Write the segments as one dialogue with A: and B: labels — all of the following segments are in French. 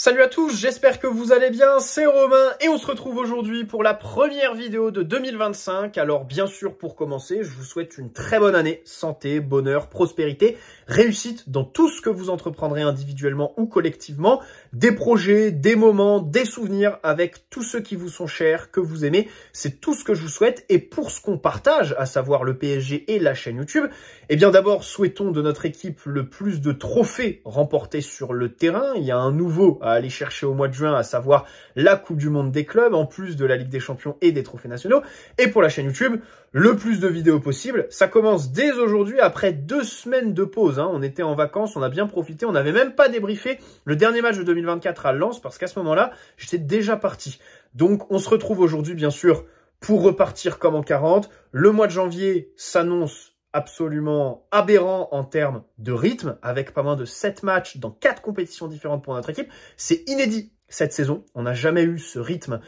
A: Salut à tous, j'espère que vous allez bien, c'est Romain et on se retrouve aujourd'hui pour la première vidéo de 2025. Alors bien sûr, pour commencer, je vous souhaite une très bonne année, santé, bonheur, prospérité, réussite dans tout ce que vous entreprendrez individuellement ou collectivement, des projets, des moments, des souvenirs avec tous ceux qui vous sont chers, que vous aimez. C'est tout ce que je vous souhaite et pour ce qu'on partage, à savoir le PSG et la chaîne YouTube, eh bien d'abord souhaitons de notre équipe le plus de trophées remportés sur le terrain. Il y a un nouveau à aller chercher au mois de juin, à savoir la Coupe du Monde des clubs, en plus de la Ligue des Champions et des trophées nationaux. Et pour la chaîne YouTube, le plus de vidéos possible. Ça commence dès aujourd'hui, après 2 semaines de pause. On était en vacances, on a bien profité, on n'avait même pas débriefé le dernier match de 2024 à Lens, parce qu'à ce moment-là, j'étais déjà parti. Donc on se retrouve aujourd'hui, bien sûr, pour repartir comme en 40. Le mois de janvier s'annonce absolument aberrant en termes de rythme, avec pas moins de 7 matchs dans 4 compétitions différentes pour notre équipe. C'est inédit cette saison, on n'a jamais eu ce rythme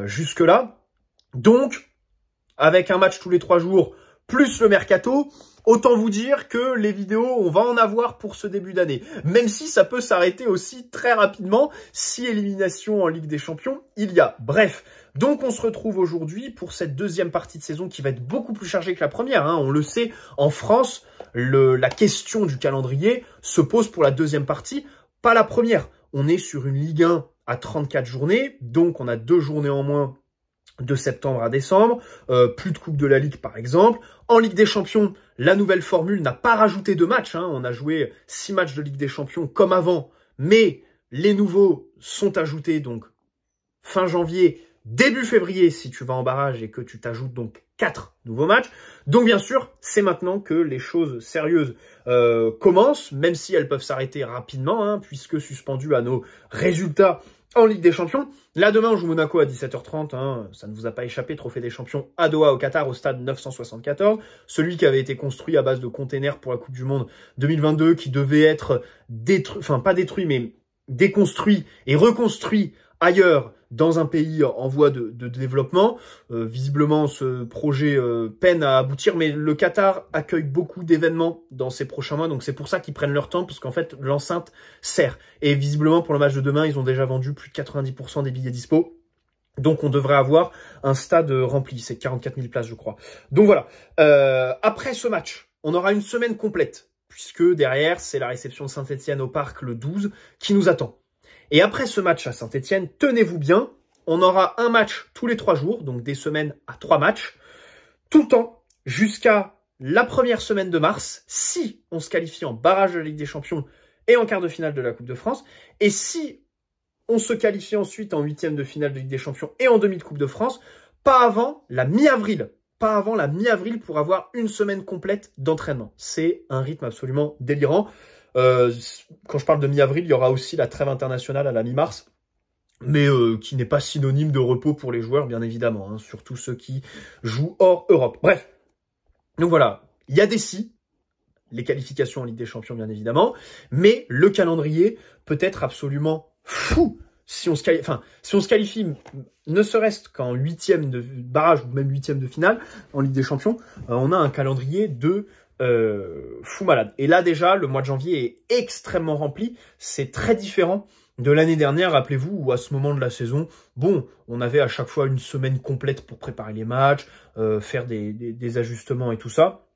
A: jusque-là. Donc, avec un match tous les 3 jours, plus le mercato, autant vous dire que les vidéos, on va en avoir pour ce début d'année. Même si ça peut s'arrêter aussi très rapidement, si élimination en Ligue des Champions il y a. Bref, donc on se retrouve aujourd'hui pour cette deuxième partie de saison qui va être beaucoup plus chargée que la première. On le sait, en France, la question du calendrier se pose pour la deuxième partie, pas la première. On est sur une Ligue 1 à 34 journées, donc on a 2 journées en moins de septembre à décembre, plus de Coupe de la Ligue par exemple. En Ligue des Champions, la nouvelle formule n'a pas rajouté de matchs. On a joué 6 matchs de Ligue des Champions comme avant, mais les nouveaux sont ajoutés donc fin janvier, début février si tu vas en barrage et que tu t'ajoutes donc 4 nouveaux matchs. Donc bien sûr, c'est maintenant que les choses sérieuses commencent, même si elles peuvent s'arrêter rapidement, puisque suspendues à nos résultats en Ligue des Champions. Là, demain, on joue Monaco à 17h30. Ça ne vous a pas échappé. Trophée des Champions à Doha, au Qatar, au stade 974. Celui qui avait été construit à base de containers pour la Coupe du Monde 2022, qui devait être détruit, enfin pas détruit, mais déconstruit et reconstruit ailleurs dans un pays en voie de développement. Visiblement, ce projet peine à aboutir, mais le Qatar accueille beaucoup d'événements dans ces prochains mois, donc c'est pour ça qu'ils prennent leur temps, parce qu'en fait, l'enceinte sert. Et visiblement, pour le match de demain, ils ont déjà vendu plus de 90% des billets dispo. Donc on devrait avoir un stade rempli, c'est 44 000 places je crois. Donc voilà, après ce match, on aura une semaine complète, puisque derrière, c'est la réception de Saint-Etienne au Parc le 12 qui nous attend. Et après ce match à Saint-Etienne, tenez-vous bien, on aura un match tous les 3 jours, donc des semaines à 3 matchs, tout le temps, jusqu'à la première semaine de mars, si on se qualifie en barrage de la Ligue des Champions et en quart de finale de la Coupe de France, et si on se qualifie ensuite en 8e de finale de Ligue des Champions et en demi de Coupe de France, pas avant la mi-avril. Pas avant la mi-avril pour avoir une semaine complète d'entraînement. C'est un rythme absolument délirant. Quand je parle de mi-avril, il y aura aussi la trêve internationale à la mi-mars, mais qui n'est pas synonyme de repos pour les joueurs, bien évidemment, surtout ceux qui jouent hors Europe. Bref, donc voilà, il y a des si, les qualifications en Ligue des Champions, bien évidemment, mais le calendrier peut être absolument fou. Si on se qualifie, ne serait-ce qu'en 8e de barrage ou même 8e de finale en Ligue des Champions, on a un calendrier de fou malade. Et là déjà, le mois de janvier est extrêmement rempli. C'est très différent de l'année dernière, rappelez-vous, où à ce moment de la saison, bon, on avait à chaque fois une semaine complète pour préparer les matchs, faire des ajustements et tout ça.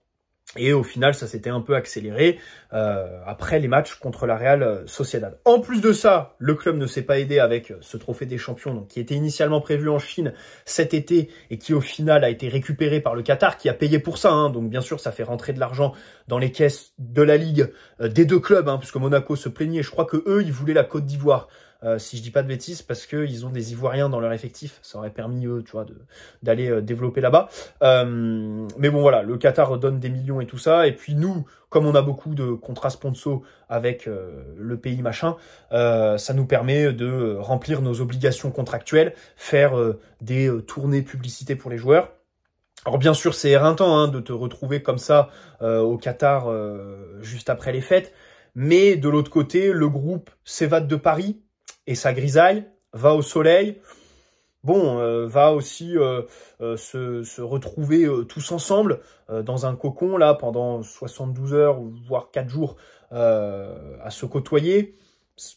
A: Et au final, ça s'était un peu accéléré après les matchs contre la Real Sociedad. En plus de ça, le club ne s'est pas aidé avec ce trophée des champions, donc, qui était initialement prévu en Chine cet été et qui au final a été récupéré par le Qatar, qui a payé pour ça. Donc bien sûr, ça fait rentrer de l'argent dans les caisses de la Ligue des 2 clubs, puisque Monaco se plaignait. Je crois que eux, ils voulaient la Côte d'Ivoire. Si je dis pas de bêtises, parce qu'ils ont des Ivoiriens dans leur effectif. Ça aurait permis, eux, tu vois, d'aller développer là-bas. Mais bon, voilà, le Qatar donne des millions et tout ça. Et puis nous, comme on a beaucoup de contrats sponsors avec le pays machin, ça nous permet de remplir nos obligations contractuelles, faire des tournées publicité pour les joueurs. Alors bien sûr, c'est éreintant de te retrouver comme ça au Qatar juste après les fêtes. Mais de l'autre côté, le groupe s'évade de Paris et ça grisaille, va au soleil, bon, va aussi se retrouver tous ensemble dans un cocon là pendant 72 heures, voire 4 jours à se côtoyer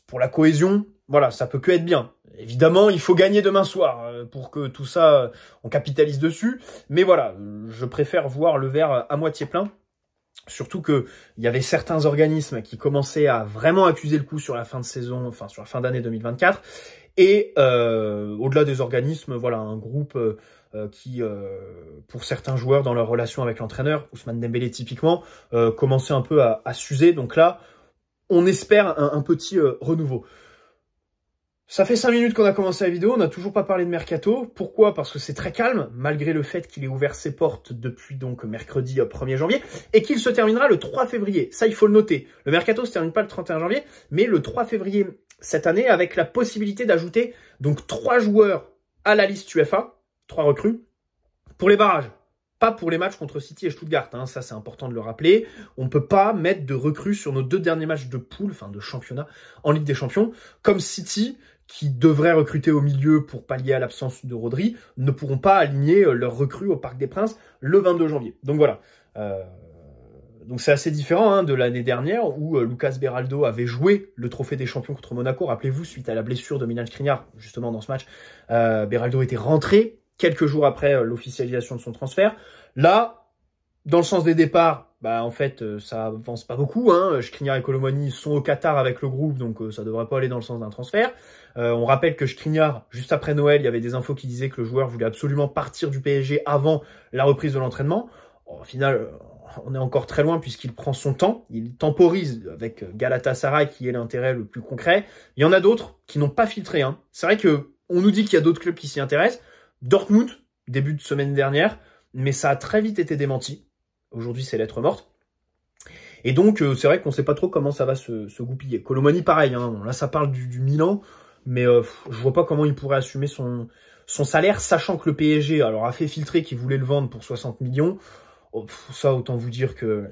A: pour la cohésion, voilà, ça peut que être bien. Évidemment, il faut gagner demain soir pour que tout ça, on capitalise dessus. Mais voilà, je préfère voir le verre à moitié plein. Surtout que il y avait certains organismes qui commençaient à vraiment accuser le coup sur la fin de saison, enfin sur la fin d'année 2024. Et au-delà des organismes, voilà, un groupe qui, pour certains joueurs dans leur relation avec l'entraîneur, Ousmane Dembélé typiquement, commençait un peu à s'user. Donc là, on espère un petit renouveau. Ça fait 5 minutes qu'on a commencé la vidéo, on n'a toujours pas parlé de Mercato. Pourquoi? Parce que c'est très calme, malgré le fait qu'il ait ouvert ses portes depuis donc mercredi 1er janvier, et qu'il se terminera le 3 février. Ça, il faut le noter. Le Mercato se termine pas le 31 janvier, mais le 3 février cette année, avec la possibilité d'ajouter donc 3 joueurs à la liste UEFA, 3 recrues, pour les barrages. Pas pour les matchs contre City et Stuttgart, hein, ça c'est important de le rappeler. On ne peut pas mettre de recrues sur nos 2 derniers matchs de poule, enfin de championnat, en Ligue des Champions, comme City, qui devraient recruter au milieu pour pallier à l'absence de Rodri, ne pourront pas aligner leurs recrues au Parc des Princes le 22 janvier. Donc voilà. Donc c'est assez différent hein, de l'année dernière où Lucas Beraldo avait joué le trophée des champions contre Monaco. Rappelez-vous, suite à la blessure de Milan Skriniar, justement dans ce match, Beraldo était rentré quelques jours après l'officialisation de son transfert. Là, dans le sens des départs, bah en fait, ça avance pas beaucoup. Hein. Skriniar et Kolo Muani sont au Qatar avec le groupe, donc ça devrait pas aller dans le sens d'un transfert. On rappelle que Skriniar, juste après Noël, il y avait des infos qui disaient que le joueur voulait absolument partir du PSG avant la reprise de l'entraînement. Au final, on est encore très loin puisqu'il prend son temps. Il temporise avec Galatasaray, qui est l'intérêt le plus concret. Il y en a d'autres qui n'ont pas filtré. Hein. C'est vrai que on nous dit qu'il y a d'autres clubs qui s'y intéressent. Dortmund, début de semaine dernière, mais ça a très vite été démenti. Aujourd'hui, c'est lettre morte. Et donc, c'est vrai qu'on ne sait pas trop comment ça va se goupiller. Kolo Muani, pareil. Hein. Là, ça parle du Milan, mais je vois pas comment il pourrait assumer son salaire, sachant que le PSG alors a fait filtrer qu'il voulait le vendre pour 60 millions. Oh, ça, autant vous dire que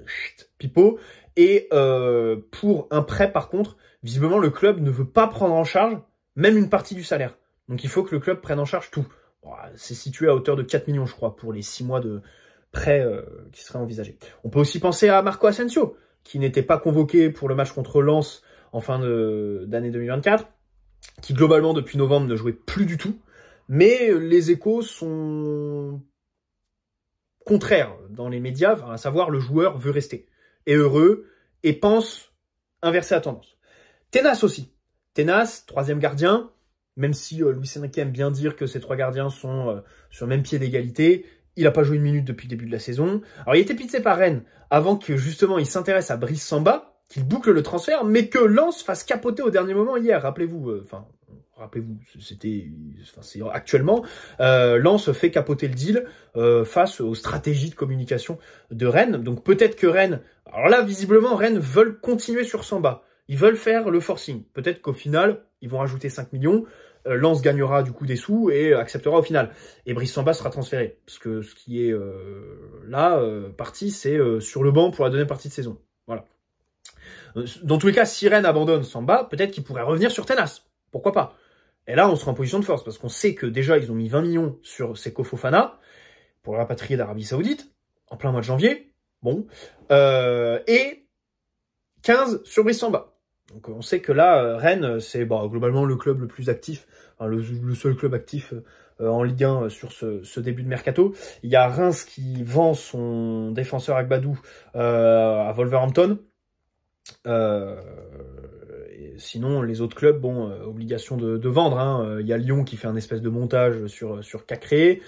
A: pipeau. Et pour un prêt, par contre, visiblement, le club ne veut pas prendre en charge même une partie du salaire. Donc, il faut que le club prenne en charge tout. Bon, c'est situé à hauteur de 4 millions, je crois, pour les 6 mois de prêt qui seraient envisagés. On peut aussi penser à Marco Asensio, qui n'était pas convoqué pour le match contre Lens en fin d'année 2024, qui globalement, depuis novembre, ne jouait plus du tout. Mais les échos sont contraires dans les médias, à savoir le joueur veut rester, est heureux et pense inverser la tendance. Tenas aussi. Tenas, 3e gardien, même si Luis Enrique aime bien dire que ces 3 gardiens sont sur le même pied d'égalité, il n'a pas joué une minute depuis le début de la saison. Alors il était pitsé par Rennes avant que justement il s'intéresse à Brice Samba, qu'il boucle le transfert, mais que Lens fasse capoter au dernier moment hier. Rappelez-vous, c'est actuellement, Lens fait capoter le deal face aux stratégies de communication de Rennes. Donc peut-être que Rennes, alors là visiblement Rennes veulent continuer sur Samba. Ils veulent faire le forcing. Peut-être qu'au final, ils vont rajouter 5 millions. Lens gagnera du coup des sous et acceptera au final. Et Brice Samba sera transféré. Parce que ce qui est parti, c'est sur le banc pour la deuxième partie de saison. Voilà. Dans tous les cas, si Rennes abandonne Samba, peut-être qu'il pourrait revenir sur Tenas. Pourquoi pas? Et là, on sera en position de force. Parce qu'on sait que déjà, ils ont mis 20 millions sur Seko Fofana pour le rapatrier d'Arabie Saoudite en plein mois de janvier. Bon. Et 15 sur Brice Samba. Donc on sait que là, Rennes, c'est globalement le club le plus actif, enfin, le seul club actif en Ligue 1 sur ce début de mercato. Il y a Reims qui vend son défenseur Agbadou à Wolverhampton. Sinon, les autres clubs, obligation de vendre. Hein. Il y a Lyon qui fait un espèce de montage sur Cacré.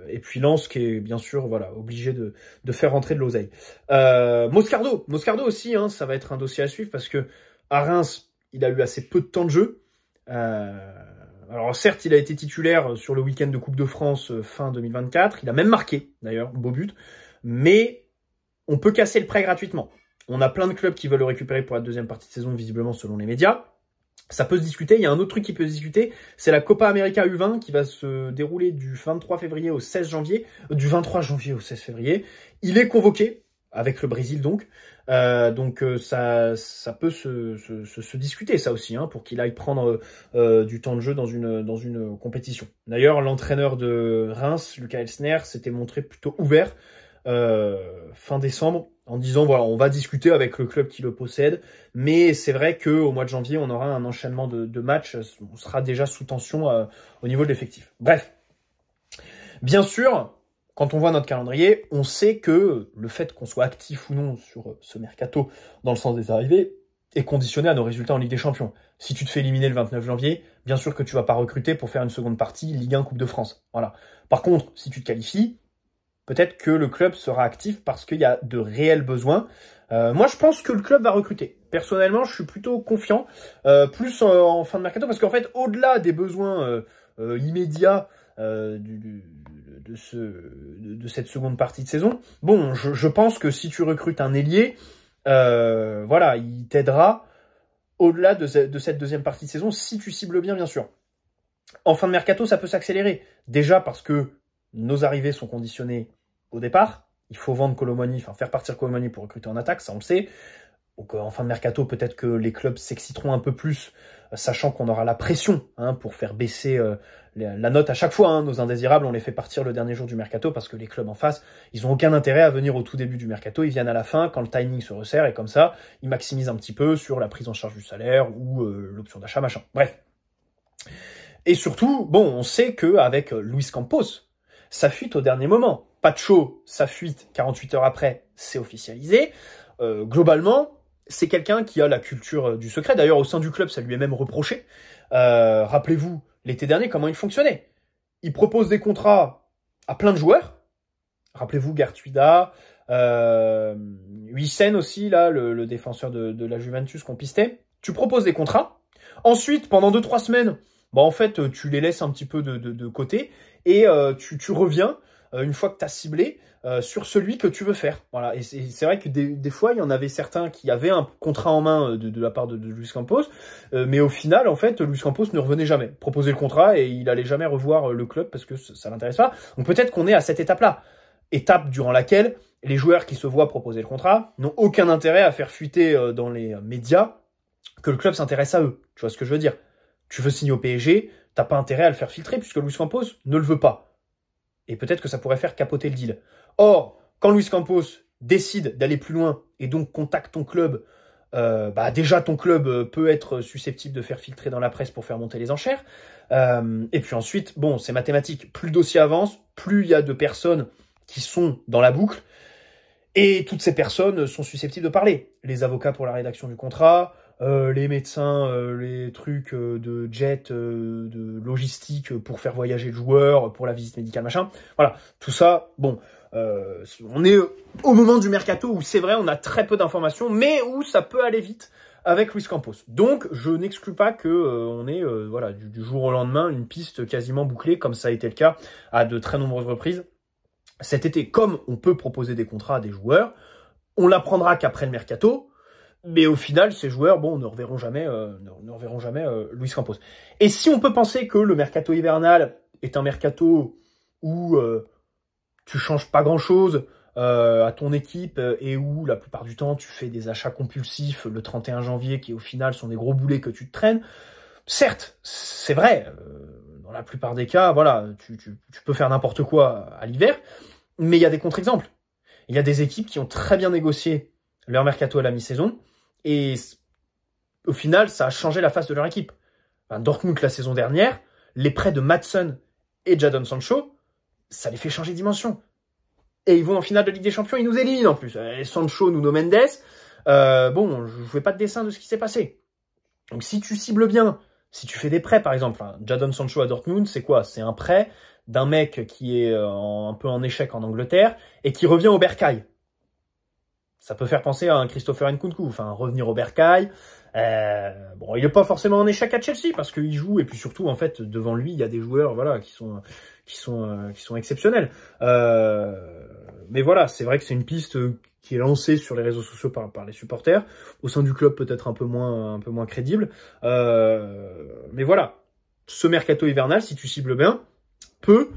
A: Et puis Lens qui est bien sûr obligé de faire rentrer de l'oseille. Moscardo aussi, hein, ça va être un dossier à suivre parce que à Reims, il a eu assez peu de temps de jeu. Alors certes, il a été titulaire sur le week-end de Coupe de France fin 2024. Il a même marqué, d'ailleurs, beau but. Mais on peut casser le prêt gratuitement. On a plein de clubs qui veulent le récupérer pour la deuxième partie de saison, visiblement, selon les médias. Ça peut se discuter. Il y a un autre truc qui peut se discuter. C'est la Copa América U20 qui va se dérouler du 23 février au 16 janvier. Du 23 janvier au 16 février. Il est convoqué, avec le Brésil donc. Ça peut se discuter, ça aussi, hein, pour qu'il aille prendre du temps de jeu dans une compétition. D'ailleurs, l'entraîneur de Reims, Lucas Elsner, s'était montré plutôt ouvert fin décembre, en disant voilà, on va discuter avec le club qui le possède, mais c'est vrai que au mois de janvier, on aura un enchaînement de matchs, on sera déjà sous tension au niveau de l'effectif. Bref, bien sûr, quand on voit notre calendrier, on sait que le fait qu'on soit actif ou non sur ce mercato dans le sens des arrivées est conditionné à nos résultats en Ligue des Champions. Si tu te fais éliminer le 29 janvier, bien sûr que tu vas pas recruter pour faire une seconde partie Ligue 1 Coupe de France. Voilà. Par contre, si tu te qualifies, peut-être que le club sera actif parce qu'il y a de réels besoins. Moi, je pense que le club va recruter. Personnellement, je suis plutôt confiant, plus en fin de mercato, parce qu'en fait, au-delà des besoins immédiats de cette seconde partie de saison, bon, je pense que si tu recrutes un ailier, voilà, il t'aidera au-delà de cette deuxième partie de saison, si tu cibles bien sûr. En fin de mercato, ça peut s'accélérer. Déjà parce que nos arrivées sont conditionnées au départ. Il faut vendre Kolo Muani, enfin faire partir Kolo Muani pour recruter en attaque, ça on le sait. Donc en fin de mercato, peut-être que les clubs s'exciteront un peu plus, sachant qu'on aura la pression pour faire baisser la note à chaque fois. Nos indésirables, on les fait partir le dernier jour du mercato parce que les clubs en face, ils n'ont aucun intérêt à venir au tout début du mercato. Ils viennent à la fin quand le timing se resserre et comme ça, ils maximisent un petit peu sur la prise en charge du salaire ou l'option d'achat, machin. Bref. Et surtout, bon, on sait qu'avec Luis Campos, ça fuite au dernier moment. Pacho, ça fuite 48 heures après, c'est officialisé. Globalement, c'est quelqu'un qui a la culture du secret. D'ailleurs, au sein du club, ça lui est même reproché. Rappelez-vous, l'été dernier, comment il fonctionnait. Il propose des contrats à plein de joueurs. Rappelez-vous, Gartuida, Huijsen aussi, là, le défenseur de la Juventus qu'on pistait. Tu proposes des contrats. Ensuite, pendant 2-3 semaines, bah en fait, tu les laisses un petit peu de côté et tu reviens une fois que tu as ciblé sur celui que tu veux faire. Voilà. Et c'est vrai que des fois, il y en avait certains qui avaient un contrat en main de la part de Luis Campos, mais au final, en fait, Luis Campos ne revenait jamais. Proposer le contrat et il allait jamais revoir le club parce que ça l'intéresse pas. Donc peut-être qu'on est à cette étape-là. Étape durant laquelle les joueurs qui se voient proposer le contrat n'ont aucun intérêt à faire fuiter dans les médias que le club s'intéresse à eux. Tu vois ce que je veux dire? Tu veux signer au PSG, t'as pas intérêt à le faire filtrer puisque Luis Campos ne le veut pas. Et peut-être que ça pourrait faire capoter le deal. Or, quand Luis Campos décide d'aller plus loin et donc contacte ton club, déjà ton club peut être susceptible de faire filtrer dans la presse pour faire monter les enchères. Et puis ensuite, bon, c'est mathématique. Plus le dossier avance, plus il y a de personnes qui sont dans la boucle. Et toutes ces personnes sont susceptibles de parler. Les avocats pour la rédaction du contrat, les médecins, les trucs de jet, de logistique pour faire voyager le joueur, pour la visite médicale, machin. Voilà, tout ça, bon, on est au moment du mercato où c'est vrai, on a très peu d'informations, mais où ça peut aller vite avec Luis Campos. Donc, je n'exclus pas que on ait voilà, du jour au lendemain une piste quasiment bouclée, comme ça a été le cas à de très nombreuses reprises. Cet été, comme on peut proposer des contrats à des joueurs, on l'apprendra qu'après le mercato, mais au final, ces joueurs, bon, ne reverront jamais Luis Campos. Et si on peut penser que le mercato hivernal est un mercato où tu changes pas grand-chose à ton équipe et où la plupart du temps tu fais des achats compulsifs le 31 janvier qui au final sont des gros boulets que tu te traînes, certes, c'est vrai. Dans la plupart des cas, voilà, tu peux faire n'importe quoi à l'hiver, mais il y a des contre-exemples. Il y a des équipes qui ont très bien négocié leur mercato à la mi-saison, et au final, ça a changé la face de leur équipe. Enfin, Dortmund, la saison dernière, les prêts de Maatsen et Jadon Sancho, ça les fait changer de dimension. Et ils vont en finale de Ligue des Champions, ils nous éliminent en plus. Sancho, Nuno Mendes, bon, je ne fais pas de dessin de ce qui s'est passé. Donc si tu cibles bien, si tu fais des prêts, par exemple, Jadon Sancho à Dortmund, c'est quoi? C'est un prêt d'un mec qui est un peu en échec en Angleterre et qui revient au Bercail. Ça peut faire penser à un Christopher Nkunku, enfin revenir au Bercail. Bon, il n'est pas forcément en échec à Chelsea parce qu'il joue et puis surtout en fait devant lui il y a des joueurs voilà qui sont exceptionnels. Mais voilà, c'est vrai que c'est une piste qui est lancée sur les réseaux sociaux par les supporters. Au sein du club peut-être un peu moins crédible. Mais voilà, ce mercato hivernal, si tu cibles bien, peut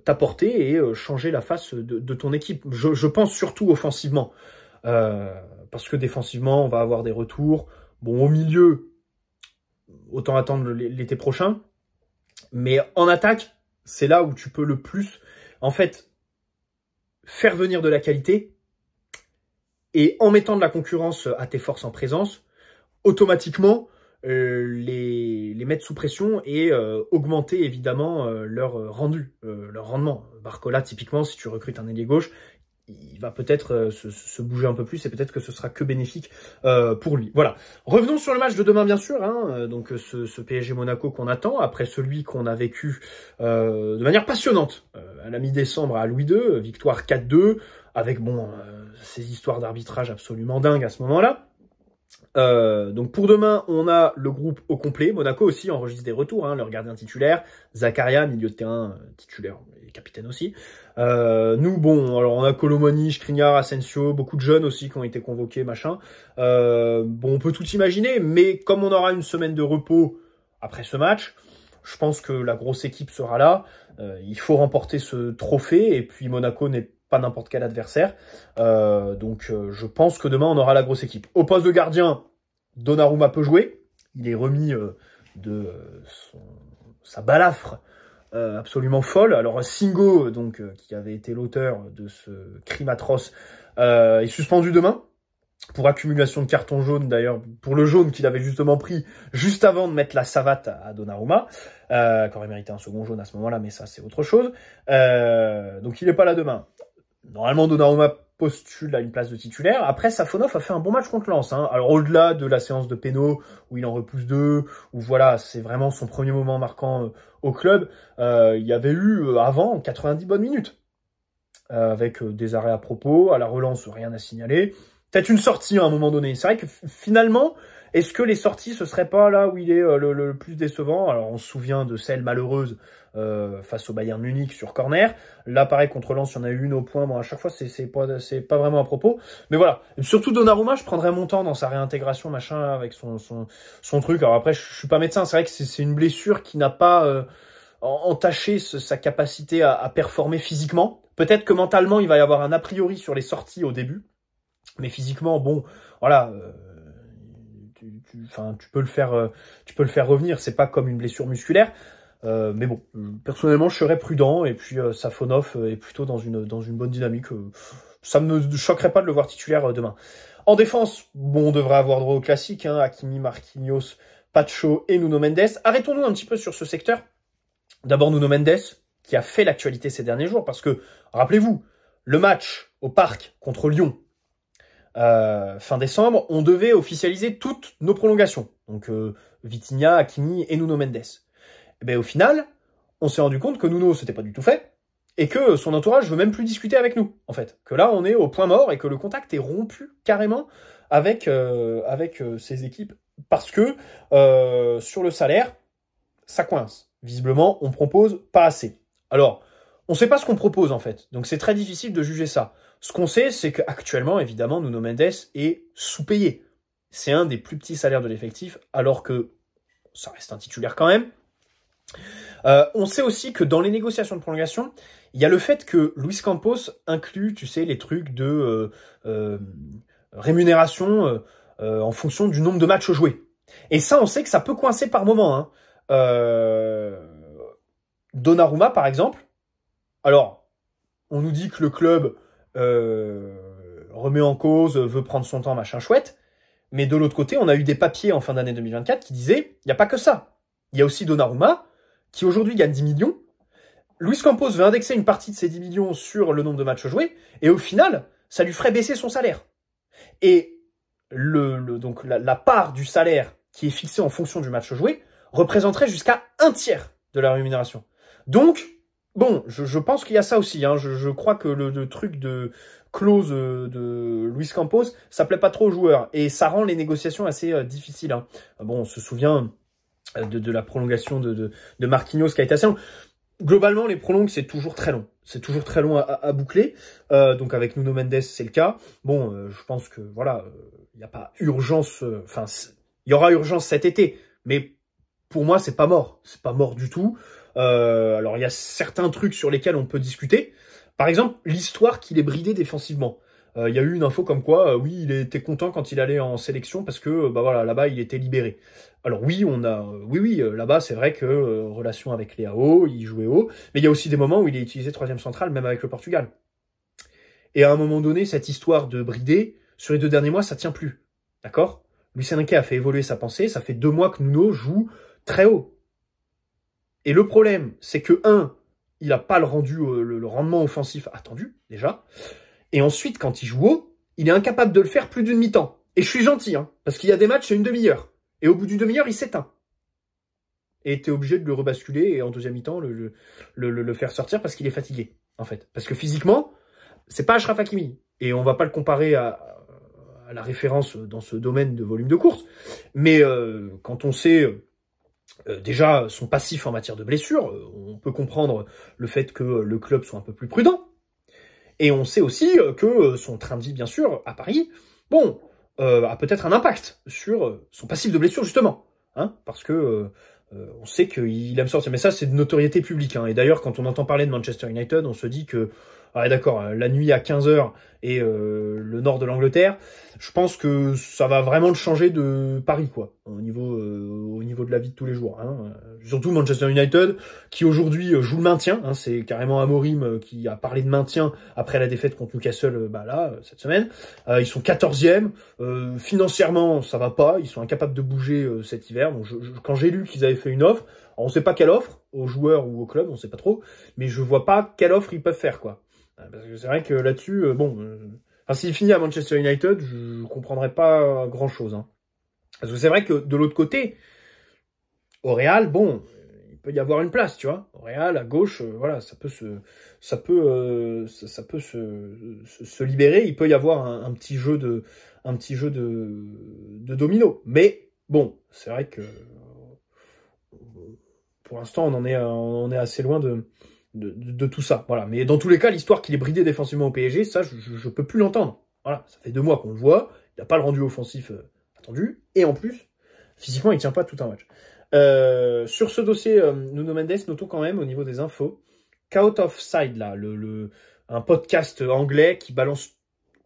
A: t'apporter et changer la face de ton équipe. Je pense surtout offensivement. Parce que défensivement, on va avoir des retours. Bon, au milieu, autant attendre l'été prochain. Mais en attaque, c'est là où tu peux le plus... En fait, faire venir de la qualité et en mettant de la concurrence à tes forces en présence, automatiquement les mettre sous pression et augmenter évidemment leur rendu, leur rendement. Barcola, typiquement, si tu recrutes un ailier gauche, il va peut-être se bouger un peu plus et peut-être que ce sera que bénéfique pour lui. Voilà. Revenons sur le match de demain, bien sûr. Hein, donc ce PSG Monaco qu'on attend, après celui qu'on a vécu de manière passionnante à la mi-décembre à Louis II, victoire 4-2, avec ces histoires d'arbitrage absolument dingues à ce moment-là. Donc pour demain, on a le groupe au complet. Monaco aussi enregistre des retours, hein, leur gardien titulaire, Zakaria, milieu de terrain titulaire, et capitaine aussi. Nous, alors on a Colomoni, Skriniar, Asensio, beaucoup de jeunes aussi qui ont été convoqués, machin. On peut tout imaginer, mais comme on aura une semaine de repos après ce match, je pense que la grosse équipe sera là. Il faut remporter ce trophée, et puis Monaco n'est pas n'importe quel adversaire. Je pense que demain, on aura la grosse équipe. Au poste de gardien, Donnarumma peut jouer. Il est remis de sa balafre absolument folle. Alors Singo, qui avait été l'auteur de ce crime atroce, est suspendu demain pour accumulation de cartons jaunes, d'ailleurs, pour le jaune qu'il avait justement pris juste avant de mettre la savate à Donnarumma, qui aurait mérité un second jaune à ce moment-là, mais ça, c'est autre chose. Donc il n'est pas là demain. Normalement, Donnarumma postule à une place de titulaire. Après, Safonov a fait un bon match contre Lens. Hein. Alors, au-delà de la séance de pénaux, où il en repousse 2, où voilà, c'est vraiment son premier moment marquant au club, il y avait eu avant 90 bonnes minutes. Avec des arrêts à propos, à la relance, rien à signaler. Peut-être une sortie à un moment donné. C'est vrai que finalement, est-ce que les sorties, ce serait pas là où il est le plus décevant? Alors, on se souvient de celle malheureuse face au Bayern Munich sur corner. Là, pareil, contre Lens, il y en a eu une au point. Bon, à chaque fois, c'est pas vraiment à propos. Mais voilà. Et surtout Donnarumma, je prendrais mon temps dans sa réintégration, machin, avec son truc. Alors après, je suis pas médecin. C'est vrai que c'est une blessure qui n'a pas entaché sa capacité à performer physiquement. Peut-être que mentalement, il va y avoir un a priori sur les sorties au début. Mais physiquement, voilà, tu peux le faire revenir. C'est pas comme une blessure musculaire. Mais bon, personnellement, je serais prudent. Et puis, Safonov est plutôt dans une bonne dynamique. Ça ne me choquerait pas de le voir titulaire demain. En défense, on devrait avoir droit au classique. Hein, Hakimi, Marquinhos, Pacho et Nuno Mendes. Arrêtons-nous un petit peu sur ce secteur. D'abord, Nuno Mendes, qui a fait l'actualité ces derniers jours. Parce que, rappelez-vous, le match au Parc contre Lyon, fin décembre, on devait officialiser toutes nos prolongations. Donc Vitinha, Hakimi et Nuno Mendes. Et bien au final, on s'est rendu compte que Nuno, c'était pas du tout fait, et que son entourage veut même plus discuter avec nous, en fait. Que là, on est au point mort et que le contact est rompu carrément avec ces équipes, parce que sur le salaire, ça coince. Visiblement, on propose pas assez. Alors, on sait pas ce qu'on propose, en fait. Donc, c'est très difficile de juger ça. Ce qu'on sait, c'est qu'actuellement, évidemment, Nuno Mendes est sous-payé. C'est un des plus petits salaires de l'effectif, alors que ça reste un titulaire quand même. On sait aussi que dans les négociations de prolongation, il y a le fait que Luis Campos inclut, tu sais, les trucs de rémunération en fonction du nombre de matchs joués. Et ça, on sait que ça peut coincer par moment. Hein. Donnarumma, par exemple. Alors, on nous dit que le club remet en cause, veut prendre son temps, machin chouette. Mais de l'autre côté, on a eu des papiers en fin d'année 2024 qui disaient, il n'y a pas que ça. Il y a aussi Donnarumma, qui aujourd'hui gagne 10 millions. Luis Campos veut indexer une partie de ces 10 millions sur le nombre de matchs joués, et au final, ça lui ferait baisser son salaire. Et donc la part du salaire qui est fixée en fonction du match joué représenterait jusqu'à 1/3 de la rémunération. Donc, bon, je pense qu'il y a ça aussi. Hein. Je crois que le truc de clause de Luis Campos, ça plaît pas trop aux joueurs. Et ça rend les négociations assez difficiles. Hein. Bon, on se souvient de la prolongation de Marquinhos qui a été assez long. Globalement, les prolongues, c'est toujours très long. C'est toujours très long à boucler. Donc avec Nuno Mendes, c'est le cas. Bon, je pense que voilà, il n'y a pas urgence. Enfin, il y aura urgence cet été. Mais pour moi, c'est pas mort. C'est pas mort du tout. Alors, il y a certains trucs sur lesquels on peut discuter. Par exemple, l'histoire qu'il est bridé défensivement. Il y a eu une info comme quoi, oui, il était content quand il allait en sélection parce que, bah voilà, là-bas, il était libéré. Alors oui, là-bas, c'est vrai que relation avec Léao, il jouait haut, mais il y a aussi des moments où il est utilisé troisième central, même avec le Portugal. Et à un moment donné, cette histoire de brider, sur les 2 derniers mois, ça tient plus. D'accord? Luis Enrique a fait évoluer sa pensée. Ça fait 2 mois que Nuno joue très haut. Et le problème, c'est que, il n'a pas le rendement offensif attendu, déjà. Et ensuite, quand il joue haut, il est incapable de le faire plus d'une mi-temps. Et je suis gentil, hein, parce qu'il y a des matchs, c'est une demi-heure. Et au bout d'une demi-heure, il s'éteint. Et t'es obligé de le rebasculer et en deuxième mi-temps, le faire sortir parce qu'il est fatigué, en fait. Parce que physiquement, c'est pas Achraf Hakimi. Et on va pas le comparer à la référence dans ce domaine de volume de course. Mais quand on sait déjà son passif en matière de blessure, on peut comprendre le fait que le club soit un peu plus prudent. Et on sait aussi que son train de vie, bien sûr, à Paris, bon, a peut-être un impact sur son passif de blessure, justement. Hein, parce que on sait qu'il aime sortir. Mais ça, c'est de notoriété publique. Hein. Et d'ailleurs, quand on entend parler de Manchester United, on se dit que, ah, d'accord, la nuit à 15 h et le nord de l'Angleterre, je pense que ça va vraiment le changer de Paris, quoi, au niveau de la vie de tous les jours. Hein. Surtout Manchester United, qui aujourd'hui joue le maintien. Hein. C'est carrément Amorim qui a parlé de maintien après la défaite contre Newcastle, là, cette semaine. Ils sont 14e. Financièrement, ça va pas. Ils sont incapables de bouger cet hiver. Donc, quand j'ai lu qu'ils avaient fait une offre, alors on sait pas quelle offre, aux joueurs ou au club, on sait pas trop, mais je vois pas quelle offre ils peuvent faire, quoi. Parce que c'est vrai que là-dessus, s'il finit à Manchester United, je comprendrais pas grand-chose. Hein. Parce que c'est vrai que de l'autre côté, au Real, bon, il peut y avoir une place, tu vois. Au Real, à gauche, voilà, ça peut se libérer. Il peut y avoir un petit jeu de domino. Mais bon, c'est vrai que pour l'instant, on est assez loin de tout ça. Voilà. Mais dans tous les cas, l'histoire qu'il est bridé défensivement au PSG, ça, je peux plus l'entendre. Voilà. Ça fait 2 mois qu'on le voit. Il n'a pas le rendu offensif attendu. Et en plus, physiquement, il tient pas tout un match. Sur ce dossier, Nuno Mendes, notons quand même au niveau des infos, Out of Side, là, un podcast anglais qui balance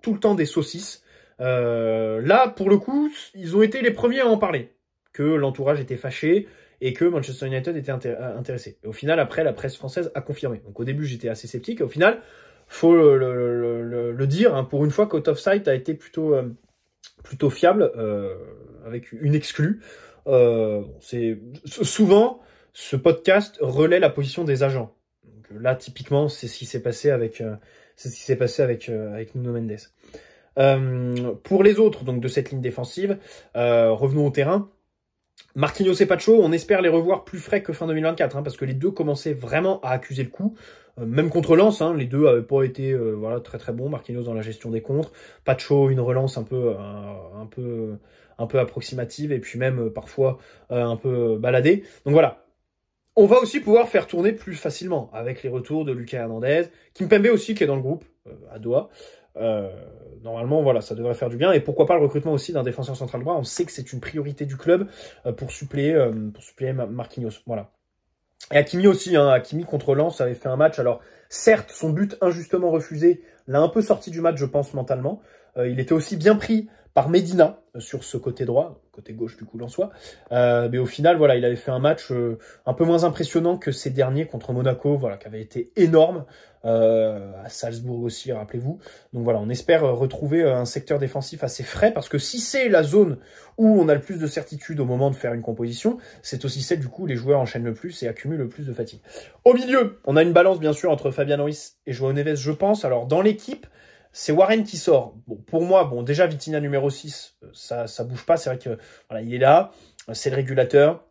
A: tout le temps des saucisses. Là, pour le coup, ils ont été les premiers à en parler. Que l'entourage était fâché et que Manchester United était intéressé. Et au final, après, la presse française a confirmé. Donc au début, j'étais assez sceptique. Et au final, faut le dire, hein, pour une fois qu'Out of Sight a été plutôt fiable, avec une exclue. Souvent, ce podcast relaie la position des agents. Donc, là, typiquement, c'est ce qui s'est passé avec Nuno Mendes. Pour les autres, donc de cette ligne défensive, revenons au terrain. Marquinhos et Pacho, on espère les revoir plus frais que fin 2024, hein, parce que les deux commençaient vraiment à accuser le coup. Même contre Lens, hein, les deux n'avaient pas été très très bons. Marquinhos dans la gestion des contres, Pacho une relance un peu approximative et puis même parfois un peu baladée. Donc voilà. On va aussi pouvoir faire tourner plus facilement avec les retours de Lucas Hernandez, Kimpembe aussi qui est dans le groupe à Doha. Normalement, voilà, ça devrait faire du bien. Et pourquoi pas le recrutement aussi d'un défenseur central droit. On sait que c'est une priorité du club pour suppléer Marquinhos. Voilà. Et Hakimi aussi, hein. Hakimi contre Lens avait fait un match. Alors, certes, son but injustement refusé l'a un peu sorti du match, je pense, mentalement. Il était aussi bien pris par Medina sur ce côté droit, côté gauche du coup lensois. Mais au final, voilà, il avait fait un match un peu moins impressionnant que ces derniers contre Monaco, voilà, qui avait été énorme. À Salzbourg aussi, rappelez-vous. Donc voilà, on espère retrouver un secteur défensif assez frais, parce que si c'est la zone où on a le plus de certitude au moment de faire une composition, c'est aussi celle du coup où les joueurs enchaînent le plus et accumulent le plus de fatigue. Au milieu, on a une balance bien sûr entre Fabian Ruiz et João Neves, je pense. Alors dans l'équipe, c'est Warren qui sort. Bon, pour moi, bon, déjà Vitinha numéro 6, ça bouge pas. C'est vrai que voilà, il est là, c'est le régulateur.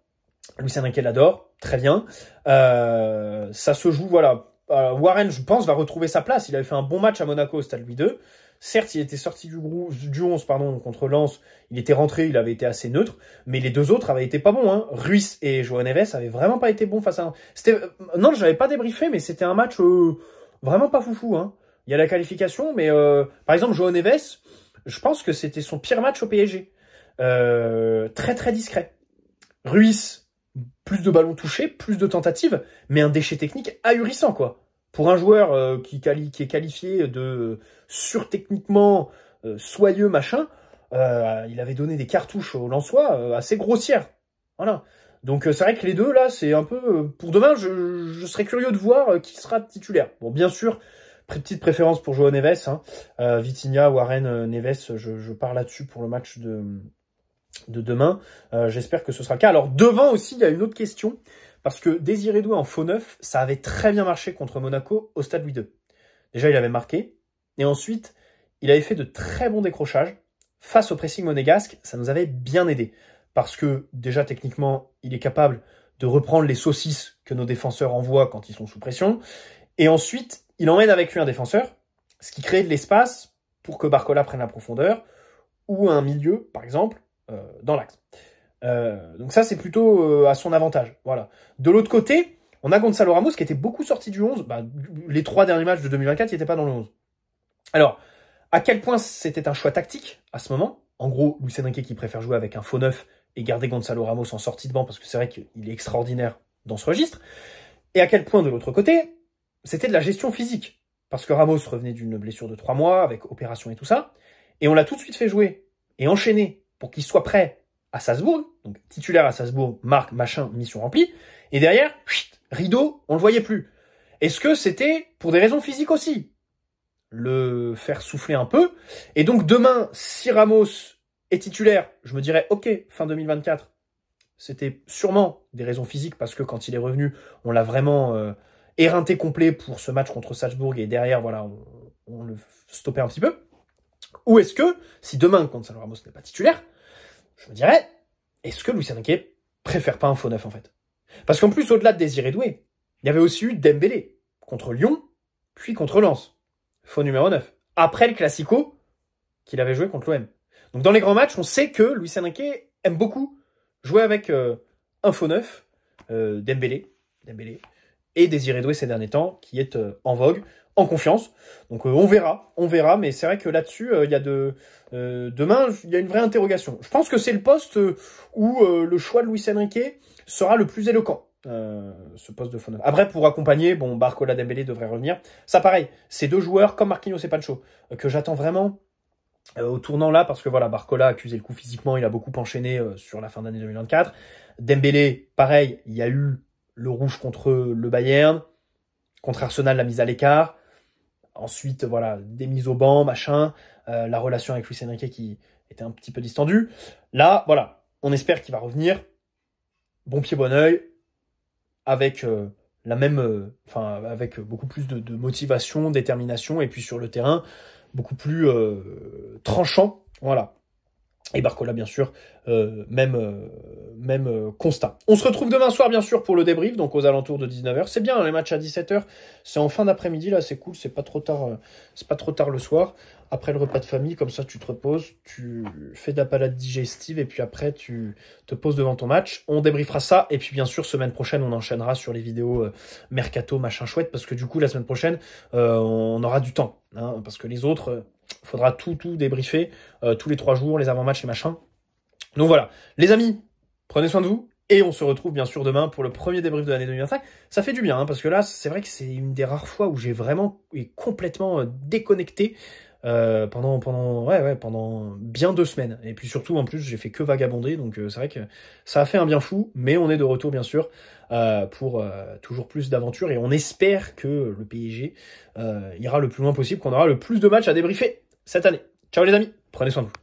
A: Luis Enrique l'adore, très bien. Ça se joue, voilà. Warren, je pense, va retrouver sa place. Il avait fait un bon match à Monaco au Stade Louis II. Certes, il était sorti du 11 contre Lens. Il était rentré, il avait été assez neutre. Mais les deux autres avaient été pas bons. Hein. Ruiz et João Neves avaient vraiment pas été bons face à... Non, je n'avais pas débriefé, mais c'était un match vraiment pas foufou. Hein. Il y a la qualification, mais par exemple, João Neves, je pense que c'était son pire match au PSG. Très, très discret. Ruiz, plus de ballons touchés, plus de tentatives, mais un déchet technique ahurissant, quoi. Pour un joueur qui est qualifié de surtechniquement soyeux, machin, il avait donné des cartouches aux Lensois assez grossières. Voilà. Donc c'est vrai que les deux, là, c'est un peu... pour demain, je serais curieux de voir qui sera titulaire. Bon, bien sûr, Petite préférence pour João Neves, hein. Vitinha, Warren, Neves, je pars là-dessus pour le match de demain. J'espère que ce sera le cas. Alors devant aussi, il y a une autre question, parce que Désiré Doué en faux neuf, ça avait très bien marché contre Monaco au Stade Louis II. Déjà, il avait marqué, et ensuite, il avait fait de très bons décrochages. Face au pressing monégasque, ça nous avait bien aidé, parce que déjà, techniquement, il est capable de reprendre les saucisses que nos défenseurs envoient quand ils sont sous pression, et ensuite, il emmène avec lui un défenseur, ce qui crée de l'espace pour que Barcola prenne la profondeur, ou un milieu, par exemple, dans l'axe. Donc ça, c'est plutôt à son avantage. Voilà. De l'autre côté, on a Gonzalo Ramos qui était beaucoup sorti du 11. Bah, les 3 derniers matchs de 2024, il n'était pas dans le 11. Alors, à quel point c'était un choix tactique à ce moment? En gros, Luis Enrique qui préfère jouer avec un faux neuf et garder Gonzalo Ramos en sortie de banc parce que c'est vrai qu'il est extraordinaire dans ce registre. Et à quel point, de l'autre côté, c'était de la gestion physique. Parce que Ramos revenait d'une blessure de 3 mois, avec opération et tout ça. Et on l'a tout de suite fait jouer et enchaîner pour qu'il soit prêt à Salzbourg. Donc, titulaire à Salzbourg, marque, machin, mission remplie. Et derrière, chut, rideau, on le voyait plus. Est-ce que c'était pour des raisons physiques aussi? Le faire souffler un peu. Et donc, demain, si Ramos est titulaire, je me dirais, ok, fin 2024, c'était sûrement des raisons physiques parce que quand il est revenu, on l'a vraiment éreinté complet pour ce match contre Salzbourg et derrière, voilà, on le stoppait un petit peu. Ou est-ce que, si demain, Gonzalo Ramos n'est pas titulaire, je me dirais, est-ce que Luis Enrique préfère pas un faux neuf, en fait? Parce qu'en plus, au-delà de Désiré Doué, il y avait aussi eu Dembélé contre Lyon, puis contre Lens. Faux numéro 9. Après le Classico qu'il avait joué contre l'OM. Donc dans les grands matchs, on sait que Luis Enrique aime beaucoup jouer avec un faux neuf, Dembélé, et Désiré Doué ces derniers temps, qui est en vogue, en confiance. Donc on verra, mais c'est vrai que là-dessus, il y a demain, il y a une vraie interrogation. Je pense que c'est le poste où le choix de Luis Enrique sera le plus éloquent. Ce poste de faux neuf. Après, pour accompagner, bon, Barcola, Dembélé devrait revenir. Ça, pareil, c'est 2 joueurs comme Marquinhos et Pancho que j'attends vraiment au tournant là, parce que voilà, Barcola a accusé le coup physiquement, il a beaucoup enchaîné sur la fin d'année 2024. Dembélé, pareil, il y a eu le rouge contre le Bayern, contre Arsenal, la mise à l'écart. Ensuite, voilà, des mises au banc, machin, la relation avec Luis Enrique qui était un petit peu distendue. Là, voilà, on espère qu'il va revenir. Bon pied, bon oeil, avec la même, avec beaucoup plus de motivation, détermination, et puis sur le terrain, beaucoup plus tranchant, voilà. Et Barcola, bien sûr, même constat. On se retrouve demain soir, bien sûr, pour le débrief, donc aux alentours de 19h. C'est bien, les matchs à 17h, c'est en fin d'après-midi, là, c'est cool, c'est pas trop tard le soir. Après le repas de famille, comme ça, tu te reposes, tu fais de la balade digestive, et puis après, tu te poses devant ton match. On débriefera ça, et puis bien sûr, semaine prochaine, on enchaînera sur les vidéos mercato, machin chouette, parce que du coup, la semaine prochaine, on aura du temps, hein, parce que les autres... faudra tout débriefer, tous les 3 jours, les avant-matchs, les machins. Donc voilà, les amis, prenez soin de vous, et on se retrouve bien sûr demain pour le premier débrief de l'année 2025. Ça fait du bien, hein, parce que là, c'est vrai que c'est une des rares fois où j'ai vraiment et complètement déconnecté pendant bien 2 semaines. Et puis surtout, en plus, j'ai fait que vagabonder, donc c'est vrai que ça a fait un bien fou, mais on est de retour, bien sûr, pour toujours plus d'aventures, et on espère que le PSG ira le plus loin possible, qu'on aura le plus de matchs à débriefer cette année. Ciao les amis, prenez soin de vous.